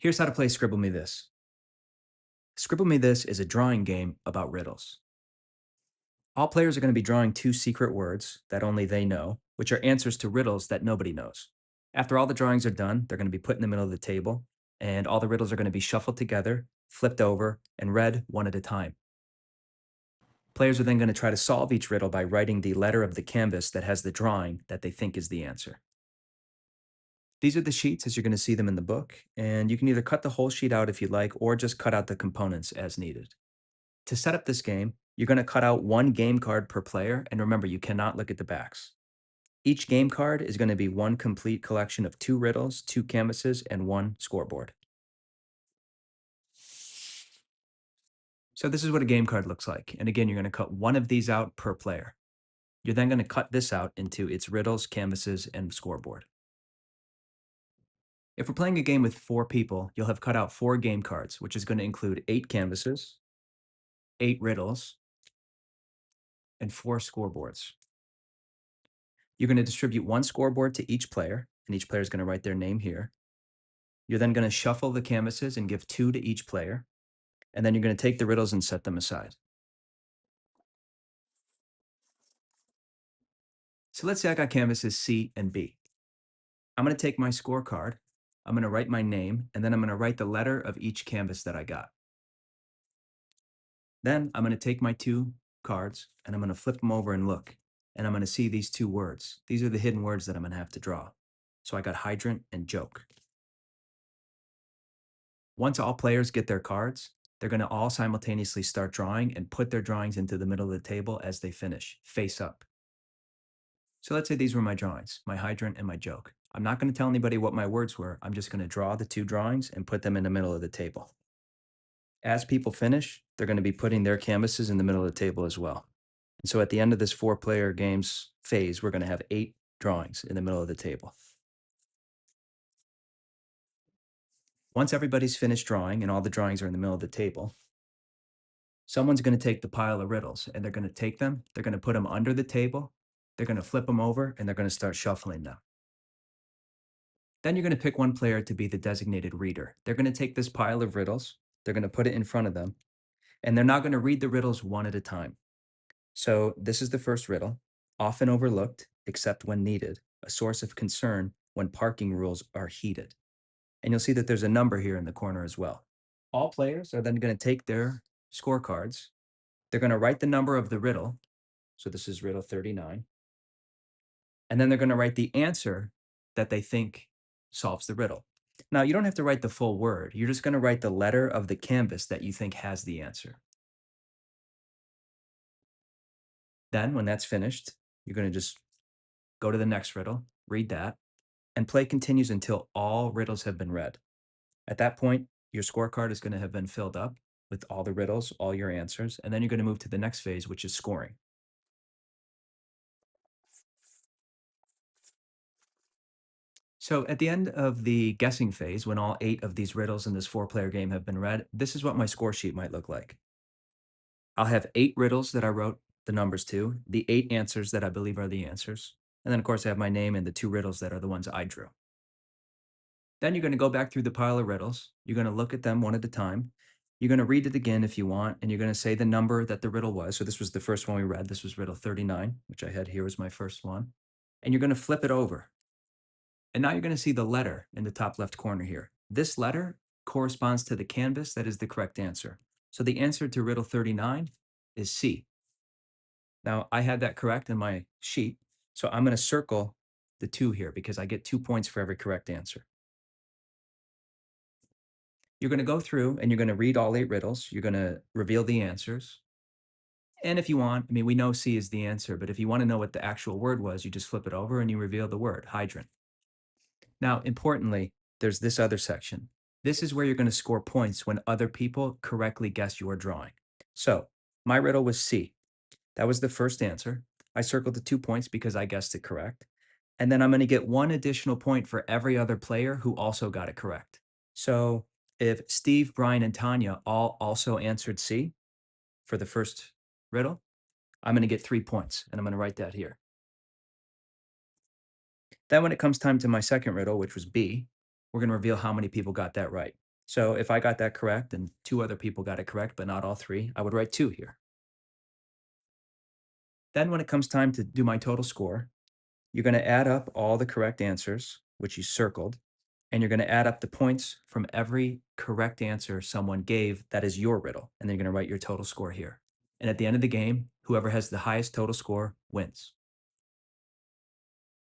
Here's how to play Scribble Me This. Scribble Me This is a drawing game about riddles. All players are going to be drawing two secret words that only they know, which are answers to riddles that nobody knows. After all the drawings are done, they're going to be put in the middle of the table, and all the riddles are going to be shuffled together, flipped over, and read one at a time. Players are then going to try to solve each riddle by writing the letter of the canvas that has the drawing that they think is the answer. These are the sheets as you're going to see them in the book, and you can either cut the whole sheet out if you like, or just cut out the components as needed. To set up this game, you're going to cut out one game card per player, and remember, you cannot look at the backs. Each game card is going to be one complete collection of two riddles, two canvases, and one scoreboard. So this is what a game card looks like. And again, you're going to cut one of these out per player. You're then going to cut this out into its riddles, canvases, and scoreboard. If we're playing a game with four people, you'll have cut out four game cards, which is going to include eight canvases, eight riddles, and four scoreboards. You're going to distribute one scoreboard to each player, and each player is going to write their name here. You're then going to shuffle the canvases and give two to each player, and then you're going to take the riddles and set them aside. So let's say I got canvases C and B. I'm going to take my scorecard, I'm going to write my name, and then I'm going to write the letter of each canvas that I got. Then I'm going to take my two cards and I'm going to flip them over and look, and I'm going to see these two words. These are the hidden words that I'm going to have to draw. So I got hydrant and joke. Once all players get their cards, they're going to all simultaneously start drawing and put their drawings into the middle of the table as they finish, face up. So let's say these were my drawings, my hydrant and my joke. I'm not going to tell anybody what my words were. I'm just going to draw the two drawings and put them in the middle of the table. As people finish, they're going to be putting their canvases in the middle of the table as well. And so at the end of this four-player games phase, we're going to have 8 drawings in the middle of the table. Once everybody's finished drawing and all the drawings are in the middle of the table, someone's going to take the pile of riddles and they're going to take them, they're going to put them under the table, they're going to flip them over, and they're going to start shuffling them. Then you're going to pick one player to be the designated reader. They're going to take this pile of riddles, they're going to put it in front of them, and they're not going to read the riddles one at a time. So this is the first riddle, often overlooked, except when needed, a source of concern when parking rules are heated. And you'll see that there's a number here in the corner as well. All players are then going to take their scorecards. They're going to write the number of the riddle. So this is riddle 39. And then they're going to write the answer that they think solves the riddle. Now, you don't have to write the full word. You're just going to write the letter of the canvas that you think has the answer. Then, when that's finished, you're going to just go to the next riddle, read that, and play continues until all riddles have been read. At that point, your scorecard is going to have been filled up with all the riddles, all your answers, and then you're going to move to the next phase, which is scoring. So at the end of the guessing phase, when all 8 of these riddles in this 4-player game have been read, this is what my score sheet might look like. I'll have 8 riddles that I wrote the numbers to, the 8 answers that I believe are the answers, and then of course I have my name and the 2 riddles that are the ones I drew. Then you're going to go back through the pile of riddles. You're going to look at them one at a time. You're going to read it again if you want, and you're going to say the number that the riddle was. So this was the first one we read. This was riddle 39, which I had here as my first one. And you're going to flip it over. And now you're going to see the letter in the top left corner here. This letter corresponds to the canvas that is the correct answer. So the answer to riddle 39 is C. Now, I had that correct in my sheet, so I'm going to circle the 2 here because I get 2 points for every correct answer. You're going to go through and you're going to read all 8 riddles. You're going to reveal the answers. And if you want, I mean, we know C is the answer, but if you want to know what the actual word was, you just flip it over and you reveal the word, hydrant. Now, importantly, there's this other section. This is where you're going to score points when other people correctly guess your drawing. So my riddle was C. That was the first answer. I circled the 2 points because I guessed it correct. And then I'm going to get 1 additional point for every other player who also got it correct. So if Steve, Brian, and Tanya all also answered C for the first riddle, I'm going to get 3 points, and I'm going to write that here. Then when it comes time to my second riddle, which was B, we're going to reveal how many people got that right. So if I got that correct and two other people got it correct, but not all three, I would write two here. Then when it comes time to do my total score, you're going to add up all the correct answers, which you circled, and you're going to add up the points from every correct answer someone gave that is your riddle. And then you're going to write your total score here. And at the end of the game, whoever has the highest total score wins.